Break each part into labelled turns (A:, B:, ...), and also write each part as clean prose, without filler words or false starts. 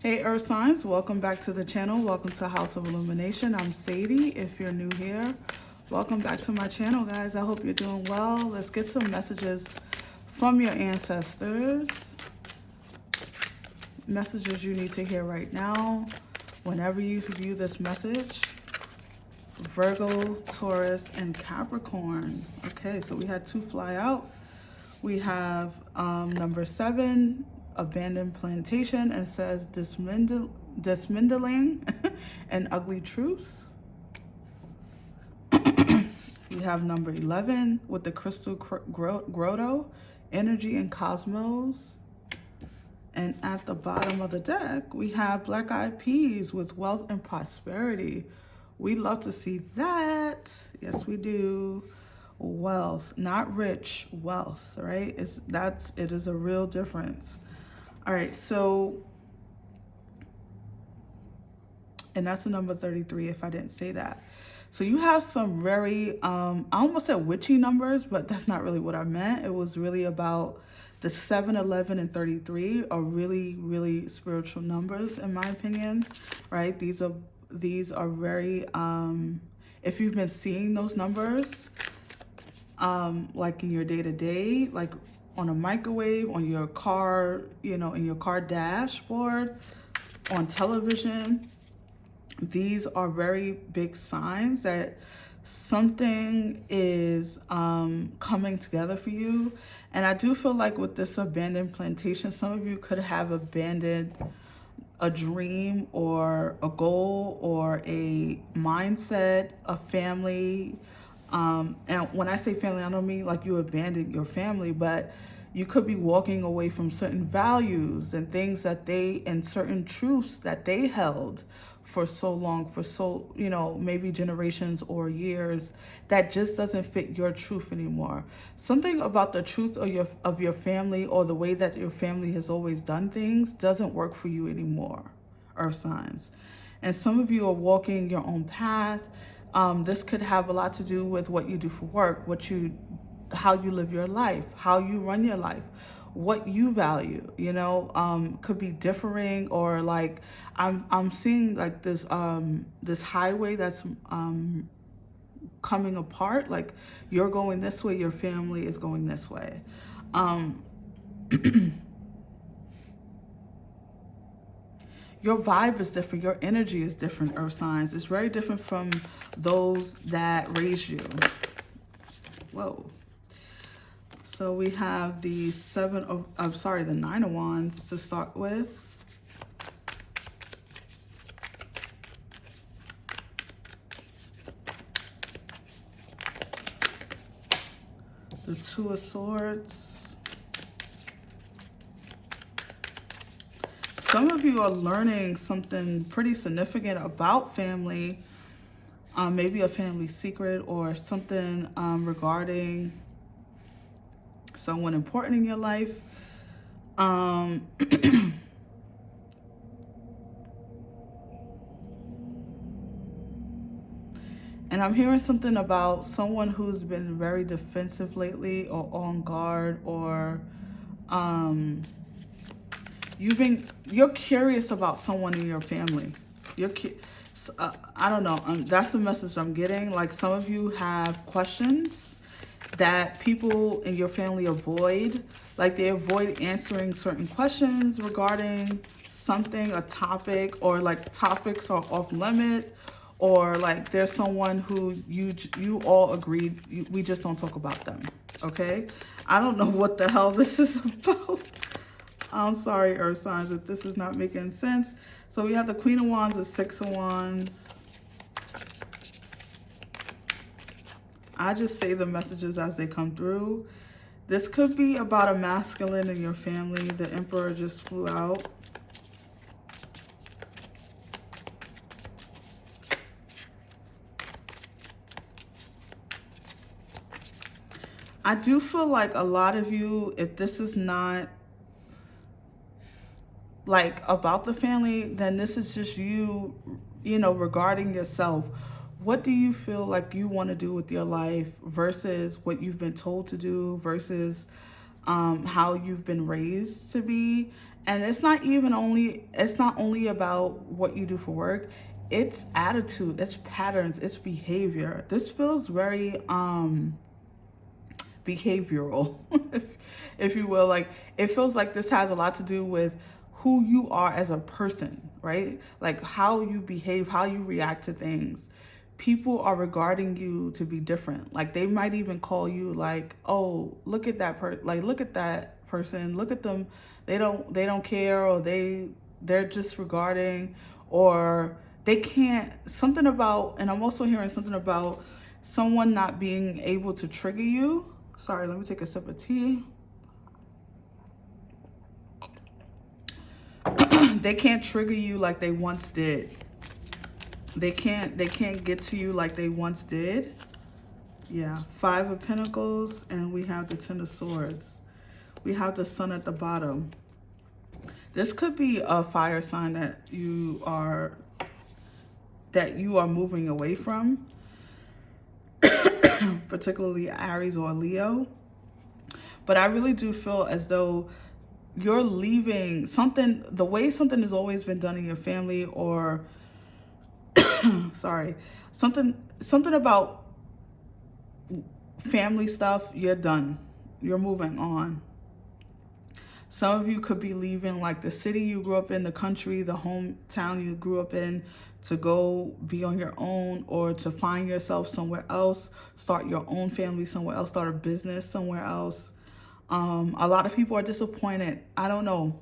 A: Hey Earth Signs, welcome back to the channel. Welcome to House of Illumination. I'm Sadie. If you're new here, welcome back to my channel, guys. I hope you're doing well. Let's get some messages from your ancestors. Messages you need to hear right now. Whenever you view this message, Virgo, Taurus, and Capricorn. Okay, so we had two fly out. We have number 7, abandoned plantation, and says dismantling and ugly truths. We have number 11 with the crystal grotto, energy and cosmos. And at the bottom of the deck, we have black eyed peas with wealth and prosperity. We love to see that. Yes, we do. Wealth, not rich, wealth, right? It is a real difference. All right, so, and that's the number 33 if I didn't say that. So you have some very, I almost said witchy numbers, but that's not really what I meant. It was really about the 7, 11, and 33 are really, really spiritual numbers in my opinion, right? These are very, if you've been seeing those numbers, like in your day-to-day, like on a microwave, on your car, you know, in your car dashboard, on television, these are very big signs that something is coming together for you. And I do feel like with this abandoned plantation, some of you could have abandoned a dream or a goal or a mindset, a family. And when I say family, I don't mean like you abandoned your family, but you could be walking away from certain values and things that and certain truths that they held for so long, you know, maybe generations or years, that just doesn't fit your truth anymore. Something about the truth of your family or the way that your family has always done things doesn't work for you anymore, Earth signs. And some of you are walking your own path. This could have a lot to do with what you do for work, how you live your life, how you run your life, what you value, you know, could be differing, or like I'm seeing like this this highway that's coming apart, like you're going this way, your family is going this way. Your vibe is different. Your energy is different, Earth signs. It's very different from those that raised you. Whoa. So we have the the 9 of Wands to start with. The 2 of Swords. Some of you are learning something pretty significant about family, maybe a family secret or something regarding someone important in your life. And I'm hearing something about someone who's been very defensive lately or on guard, or you're curious about someone in your family. I don't know. That's the message I'm getting. Like some of you have questions that people in your family avoid. Like they avoid answering certain questions regarding something, a topic, or like topics are off limit, or like there's someone who you all agreed we just don't talk about them. Okay? I don't know what the hell this is about. I'm sorry, Earth signs, if this is not making sense. So we have the Queen of Wands, the 6 of Wands. I just say the messages as they come through. This could be about a masculine in your family. The Emperor just flew out. I do feel like a lot of you, if this is not like about the family, then this is just you, you know, regarding yourself. What do you feel like you want to do with your life versus what you've been told to do versus how you've been raised to be? And it's not only about what you do for work. It's attitude, it's patterns, it's behavior. This feels very behavioral, if you will. Like, it feels like this has a lot to do with who you are as a person, right? Like how you behave, how you react to things. People are regarding you to be different. Like, they might even call you like, oh, look at that look at that person, look at them. They don't care, or they're disregarding, or they can't, something about, and I'm also hearing something about someone not being able to trigger you. Sorry, let me take a sip of tea. They can't trigger you like they once did. They can't get to you like they once did. Yeah, 5 of Pentacles, and we have the 10 of Swords. We have the Sun at the bottom. This could be a fire sign that you are moving away from, particularly Aries or Leo. But I really do feel as though you're leaving something, the way something has always been done in your family, or sorry, something about family stuff. You're done. You're moving on. Some of you could be leaving like the city you grew up in, the country, the hometown you grew up in, to go be on your own, or to find yourself somewhere else, start your own family somewhere else, start a business somewhere else. A lot of people are disappointed. I don't know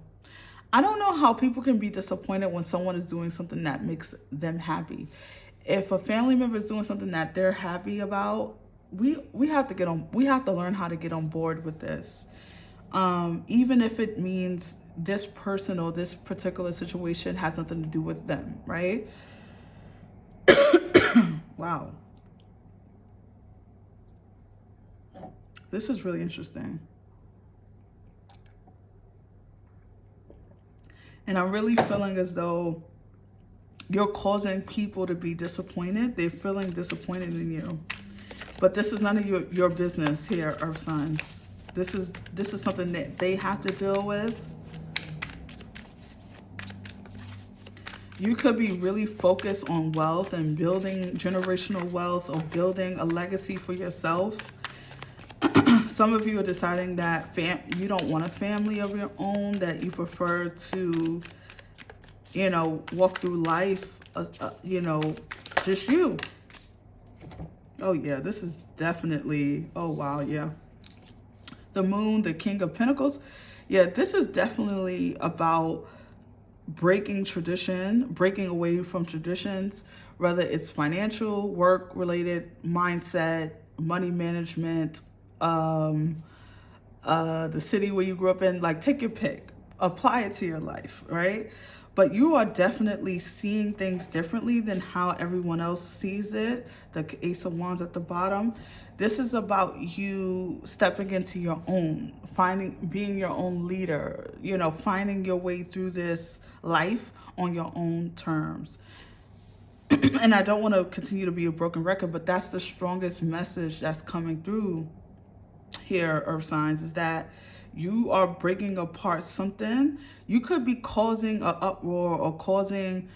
A: how people can be disappointed when someone is doing something that makes them happy. If a family member is doing something that they're happy about, we have to learn how to get on board with this. Even if it means this person or this particular situation has nothing to do with them, right? Wow. This is really interesting. And I'm really feeling as though you're causing people to be disappointed. They're feeling disappointed in you. But this is none of your business here, Earth signs. This is something that they have to deal with. You could be really focused on wealth and building generational wealth, or building a legacy for yourself. Some of you are deciding that you don't want a family of your own, that you prefer to, walk through life, just you. Oh yeah, this is definitely, oh wow, yeah. The Moon, the King of Pentacles. Yeah, this is definitely about breaking tradition, breaking away from traditions, whether it's financial, work related, mindset, money management, the city where you grew up in. Like, take your pick, apply it to your life, right? But you are definitely seeing things differently than how everyone else sees it. The Ace of Wands at the bottom. This is about you stepping into your own, being your own leader, finding your way through this life on your own terms. And I don't want to continue to be a broken record, but that's the strongest message that's coming through here, Earth signs, is that you are breaking apart something. You could be causing an uproar, or causing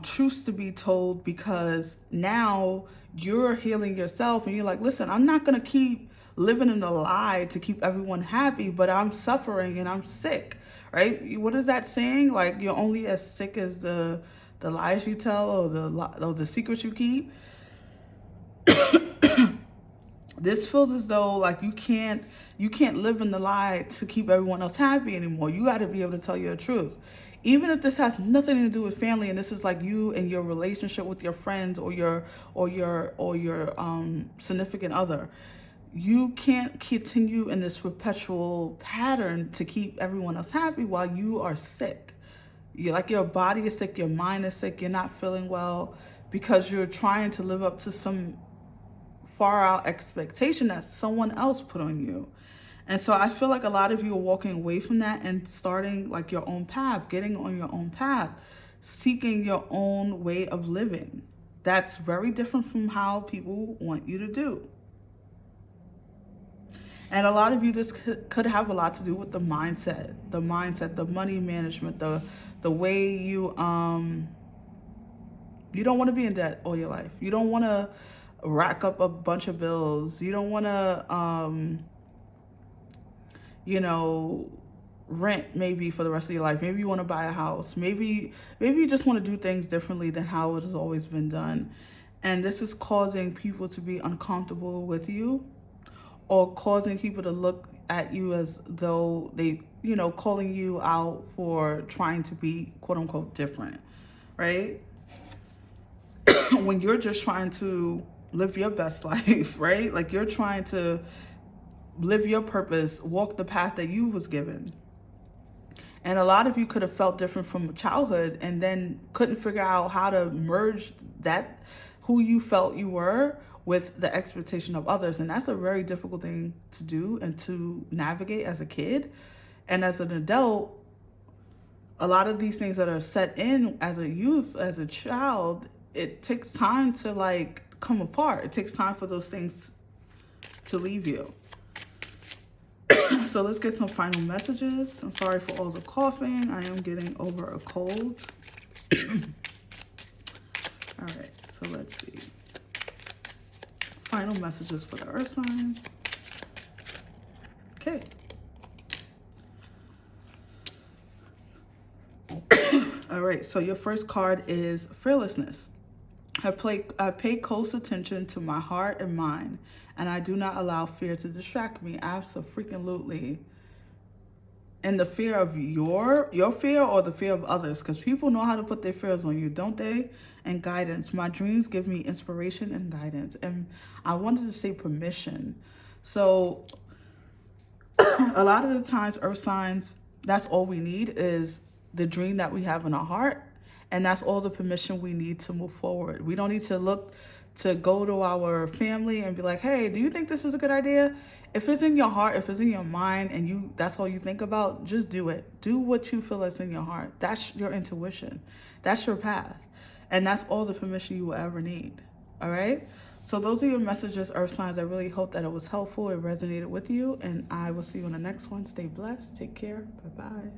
A: truths to be told, because now you're healing yourself and you're like, listen, I'm not going to keep living in a lie to keep everyone happy, but I'm suffering and I'm sick, right? What is that saying? Like, you're only as sick as the lies you tell, or the secrets you keep. This feels as though like you can't live in the lie to keep everyone else happy anymore. You got to be able to tell your truth. Even if this has nothing to do with family, and this is like you and your relationship with your friends, or your significant other, you can't continue in this perpetual pattern to keep everyone else happy while you are sick. Your body is sick, your mind is sick, you're not feeling well, because you're trying to live up to some far out expectation that someone else put on you. And so I feel like a lot of you are walking away from that and starting like your own path, getting on your own path, seeking your own way of living. That's very different from how people want you to do. And a lot of you, this could have a lot to do with the mindset, the money management, the way you don't want to be in debt all your life. You don't want to rack up a bunch of bills. You don't want to, you know, rent maybe for the rest of your life. Maybe you want to buy a house. Maybe you just want to do things differently than how it has always been done. And this is causing people to be uncomfortable with you, or causing people to look at you as though they, you know, calling you out for trying to be quote unquote different, right? When you're just trying to live your best life, right? Like you're trying to live your purpose, walk the path that you was given. And a lot of you could have felt different from childhood and then couldn't figure out how to merge that, who you felt you were, with the expectation of others. And that's a very difficult thing to do and to navigate as a kid. And as an adult, a lot of these things that are set in as a youth, as a child, it takes time to like come apart. It takes time for those things to leave you. So let's get some final messages. I'm sorry for all the coughing. I am getting over a cold. All right, so let's see. Final messages for the earth signs. Okay. All right, so your first card is fearlessness. I pay close attention to my heart and mind, and I do not allow fear to distract me. Abso-freaking-lutely. And the fear of your fear or the fear of others, because people know how to put their fears on you, don't they? And guidance. My dreams give me inspiration and guidance. And I wanted to say permission. So a lot of the times, earth signs, that's all we need is the dream that we have in our heart. And that's all the permission we need to move forward. We don't need to look to go to our family and be like, hey, do you think this is a good idea? If it's in your heart, if it's in your mind, and that's all you think about, just do it. Do what you feel is in your heart. That's your intuition. That's your path. And that's all the permission you will ever need. All right? So those are your messages, earth signs. I really hope that it was helpful. It resonated with you. And I will see you on the next one. Stay blessed. Take care. Bye-bye.